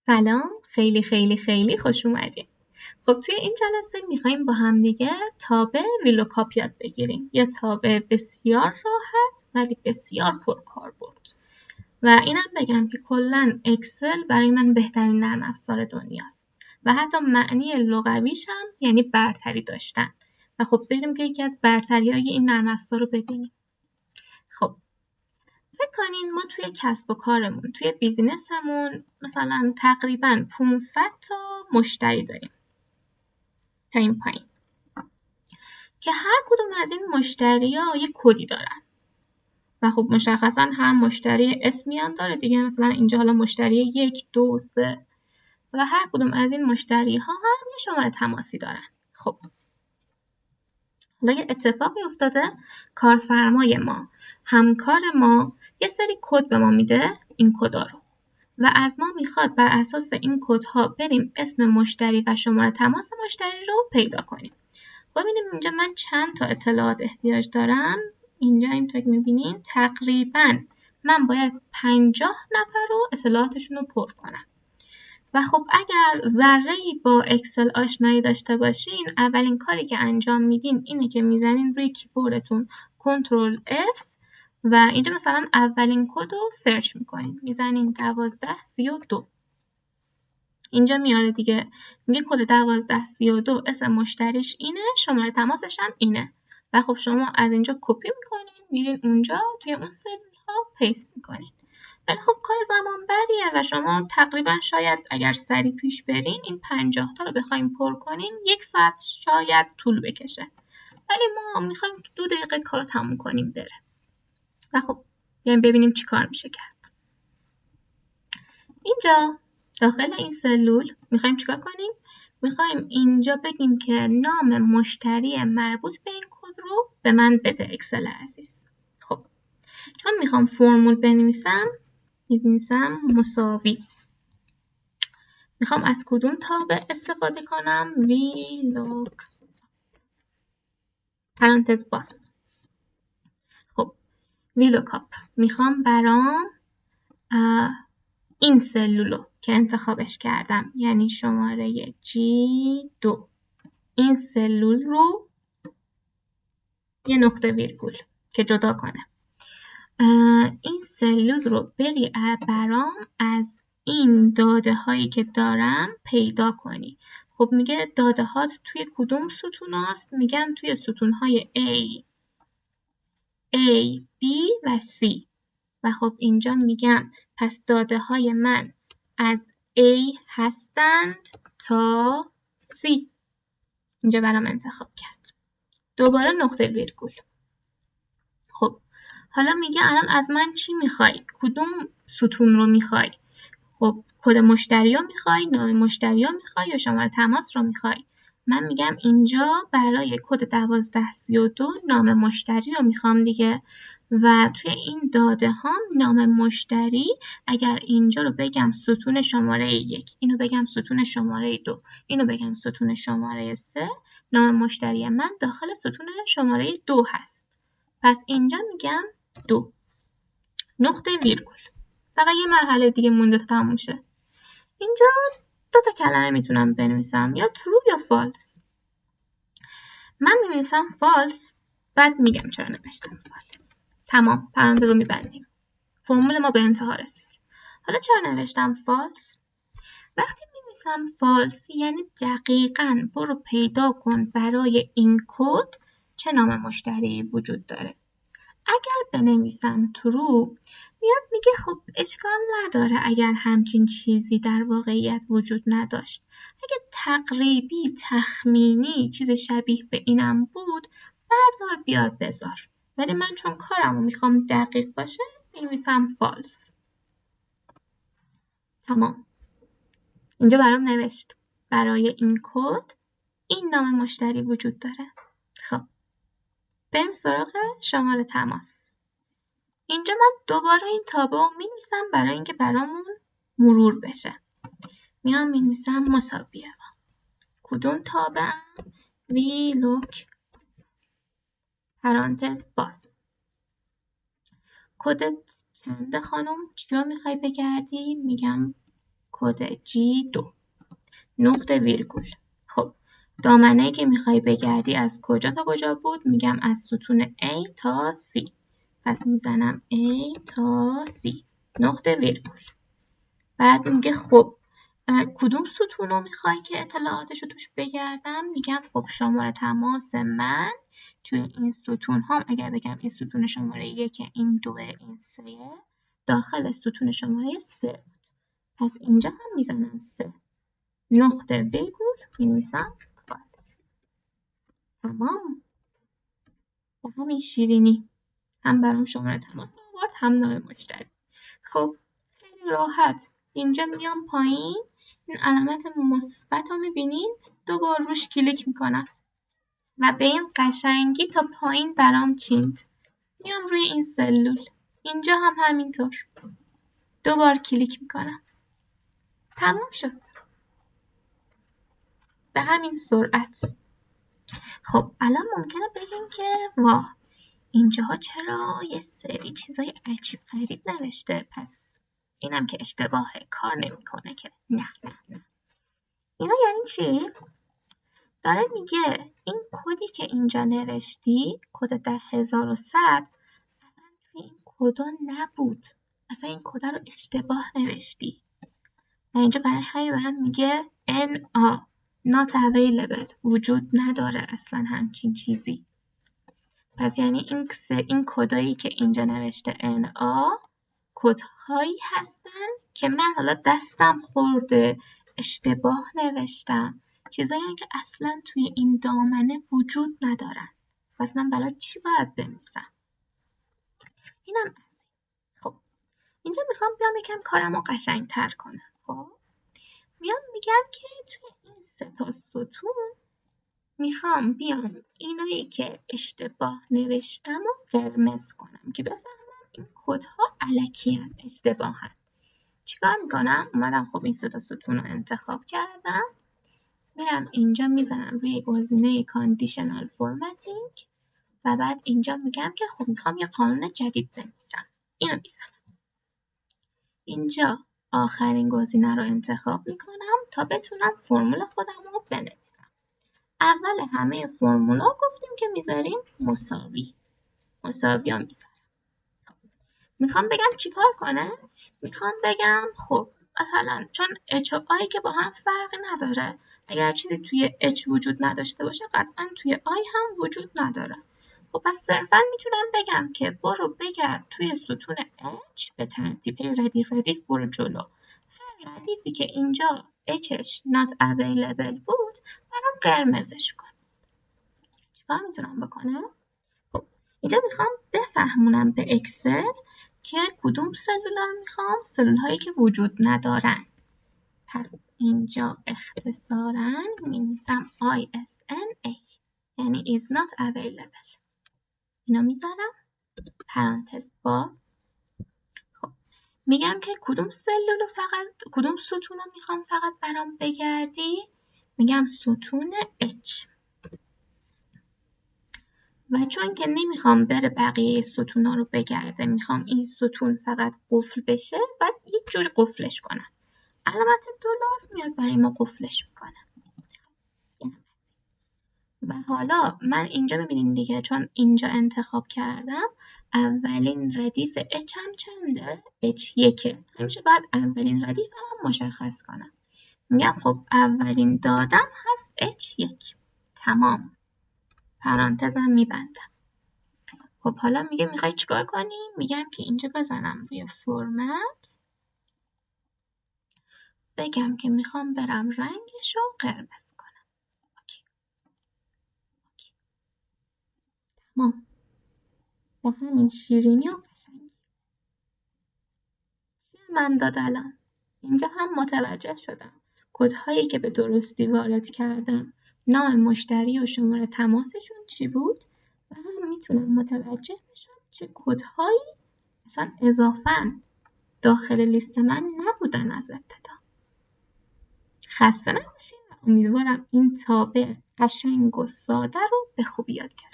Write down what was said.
سلام، خیلی خیلی خیلی خوش اومدین. خب توی این جلسه میخوایم با هم دیگه تابع ویلوکاپ یاد بگیریم. یه تابع بسیار راحت ولی بسیار پرکاربرد. و اینم بگم که کلاً اکسل برای من بهترین نرم افزار دنیاست. و حتی معنی لغویش هم یعنی برتری داشتن. و خب بریم که یکی از برتری‌های این نرم افزار رو ببینیم. خب فکر کنین ما توی کسب و کارمون، توی بیزینسمون مثلا تقریباً 500 تا مشتری داریم تا این پایین که هر کدوم از این مشتری‌ها یه کدی دارن و خب مشخصاً هر مشتری اسمی هم داره دیگه. مثلا اینجا حالا مشتری 1 2 3 و هر کدوم از این مشتری‌ها هم یه شماره تماسی دارن. خب حالا یه اتفاقی افتاده، کارفرمای ما، همکار ما یه سری کد به ما میده، این کدا رو، و از ما میخواد بر اساس این کدها بریم اسم مشتری و شماره تماس مشتری رو پیدا کنیم. ببینیم اینجا من چند تا اطلاعات احتیاج دارم. اینجا اینطور که میبینین تقریباً من باید 50 نفر رو اطلاعاتشون رو پر کنم. و خب اگر ذره‌ای با اکسل آشنایی داشته باشین، اولین کاری که انجام میدین اینه که میزنین روی کیبوردتون کنترل F و اینجا مثلا اولین کد رو سرچ میکنین، میزنین 1232. اینجا میاره دیگه، میگه کد 1232 اسم مشتریش اینه، شماره تماسش هم اینه. و خب شما از اینجا کپی میکنین، میرین اونجا توی اون سلول ها پیست میکنین. ولی خب کار زمان بریه و شما تقریبا شاید اگر سریع پیش برین این 50 تا رو بخوایم پر کنین 1 ساعت شاید طول بکشه. ولی ما میخوایم 2 دقیقه کار رو تموم کنیم بره. و خب یعنی ببینیم چی کار میشه کرد. اینجا داخل این سلول میخوایم چیکار کنیم؟ میخوایم اینجا بگیم که نام مشتری مربوط به این کد رو به من بده اکسل عزیز. خب چون میخوام فرمول بنویسم، می‌نویسم مساوی. میخوام از کدوم تابع استفاده کنم؟ ویلوک پرانتز باز. خب ویلوکاپ میخوام برام این سلولو که انتخابش کردم، یعنی شماره G2، این سلول رو یه نقطه ویرگول که جدا کنه. این سلول رو بری برام از این داده هایی که دارم پیدا کنی. خب میگه داده هات توی کدوم ستون هست؟ میگم توی ستون های A, B و C. و خب اینجا میگم پس داده های من از A هستند تا C. اینجا برام انتخاب کرد. دوباره نقطه ویرگول. خب حالا میگه الان از من چی میخوای؟ کدوم ستون رو میخوای؟ خب کد مشتری رو میخوای؟ نام مشتری رو میخوای؟ یا شماره تماس رو میخوای؟ من میگم اینجا برای کد 1232 نام مشتری رو میخوام دیگه. و توی این داده هم نام مشتری، اگر اینجا رو بگم ستون شماره 1، اینو بگم ستون شماره 2، اینو بگم ستون شماره 3، نام مشتری من داخل ستون شماره 2 هست. پس اینجا میگم 2 نقطه ویرگول. فقط یه مرحله دیگه مونده تا تموم شه. اینجا 2 تا کلمه میتونم بنویسم، یا true یا false. من می‌نویسم false، بعد میگم چرا نوشتم false. تمام، پرانتز رو میبندیم. فرمول ما به انتها رسید. حالا چرا نوشتم false؟ وقتی می‌نویسم false یعنی دقیقاً برو پیدا کن برای این کد چه نام مشتری وجود داره. اگر بنویسم true میاد میگه خب اشکال نداره اگر همچین چیزی در واقعیت وجود نداشت. اگه تقریبی تخمینی چیز شبیه به اینم بود بردار بیار بذار. ولی من چون کارمو میخوام دقیق باشه می‌نویسم false. تمام. اینجا برام نوشت برای این کد این نام مشتری وجود داره. خب بریم سراغ شماره تماس. اینجا من دوباره این تابع رو می‌نویسم برای اینکه برامون مرور بشه. میام می‌نویسم مساویه کدوم تابع؟ ویلوک پرانتز باز. کد چنده خانم؟ چی رو میخوای بگردی؟ میگم کد G2 نقطه ویرگول. خب دامنه‌ای که میخوای بگردی از کجا تا کجا بود؟ میگم از ستون A تا C. پس میزنم A تا C نقطه ویرگول. بعد میگه خب کدوم ستون رو میخوای که اطلاعاتش رو توش بگردم؟ میگم خب شماره تماس من توی این ستون هم اگر بگم این ستون شماره 1 این 2 این 3 داخل ستون شماره 3. پس اینجا هم میزنم 3 نقطه ویرگول مینویسم فالس. تمام. به همین شیرینی هم برام شماره تماس آورد هم نام مشتری. خب خیلی راحت اینجا میام پایین، این علامت مثبت رو میبینین، دوبار روش کلیک میکنم و به این قشنگی تا پایین برام چیند. میام روی این سلول، اینجا هم همینطور دوبار کلیک میکنم. تموم شد به همین سرعت. خب الان ممکنه بگیم که واه اینجاها چرا یه سری چیزای عجیب غریب نوشته، پس اینم که اشتباهه کار نمیکنه که. نه اینا یعنی چی؟ داره میگه این کدی که اینجا نوشتی کد 10100 اصلا توی این کدا نبود، اصلا این کد رو اشتباه نوشتی و اینجا برای همین میگه NA not available وجود نداره اصلا همچین چیزی. پس یعنی این کدایی که اینجا نوشته NA کدهایی هستن که من حالا دستم خورده اشتباه نوشتم، چیزایی که اصلا توی این دامنه وجود ندارن. پس من برای چی باید بنویسم؟ اینم از این. خب اینجا میخوام بیام یکم کارمو قشنگ‌تر کنم. خب میگم که توی این 3 تا ستون میخوام بیام اینایی که اشتباه نوشتم و قرمز کنم که بفهمم این کدها الکی‌ان، اشتباهن. چیکار میکنم؟ اومدم خب این 3 تا ستون رو انتخاب کردم، میرم اینجا میزنم روی گزینه کاندیشنال فورمتینگ و بعد اینجا میگم که خب میخوام یه قانون جدید بنویسم. اینو میزنم. اینجا آخرین گزینه رو انتخاب میکنم تا بتونم فرمول خودم رو بنویسم. اول همه فرمولا گفتیم که میذاریم مساوی رو میذارم. میخوام بگم چیکار کنه؟ میخوام بگم خب مثلا چون H و I که با هم فرقی نداره، اگر چیزی توی H وجود نداشته باشه قطعا توی I هم وجود نداره. خب پس صرفا میتونم بگم که برو بگرد توی ستون H به ترتیب ردیف برو جلو. هر ردیفی که اینجا Hش not available بود برام قرمزش کن. چیکار میتونم بکنم؟ خب اینجا میخوام بفهمونم به اکسل که کدوم سلولا رو میخوام، سلول هایی که وجود ندارن. پس اینجا اختصاراً می‌نویسم ISNA یعنی is not available. اینو میذارم پرانتز باز. خب میگم که کدوم ستون رو میخوام فقط برام بگردی؟ میگم ستون H. و چون که نمیخوام بره بقیه ستونا رو بگرده، میخوام این ستون فقط قفل بشه، بعد یک جور قفلش کنم. علامت دلار میاد برای ما قفلش میکنه. و حالا من اینجا ببینید دیگه چون اینجا انتخاب کردم اولین ردیف H هم چنده؟ H1. همیشه باید اولین ردیف هم مشخص کنم. میگم خب اولین دادم هست H1. تمام. پرانتزم میبندم. خب حالا میگه میخوای چیکار کنی؟ میگم که اینجا بزنم روی فرمت، بگم که میخوام برم رنگش رو قرمز کنم. اوکی. تمام. با همین شیرینی و قشنگی. چی من داد الان؟ اینجا هم متوجه شدم کدهایی که به درستی وارد کردم نام مشتری و شماره تماسشون چی بود و هم میتونم متوجه بشم چه کدهایی اصلا اضافاً داخل لیست من نبودن از ابتدا. خسته نباشین و امیدوارم این تابع قشنگ و ساده رو به خوبی یاد گرفتید.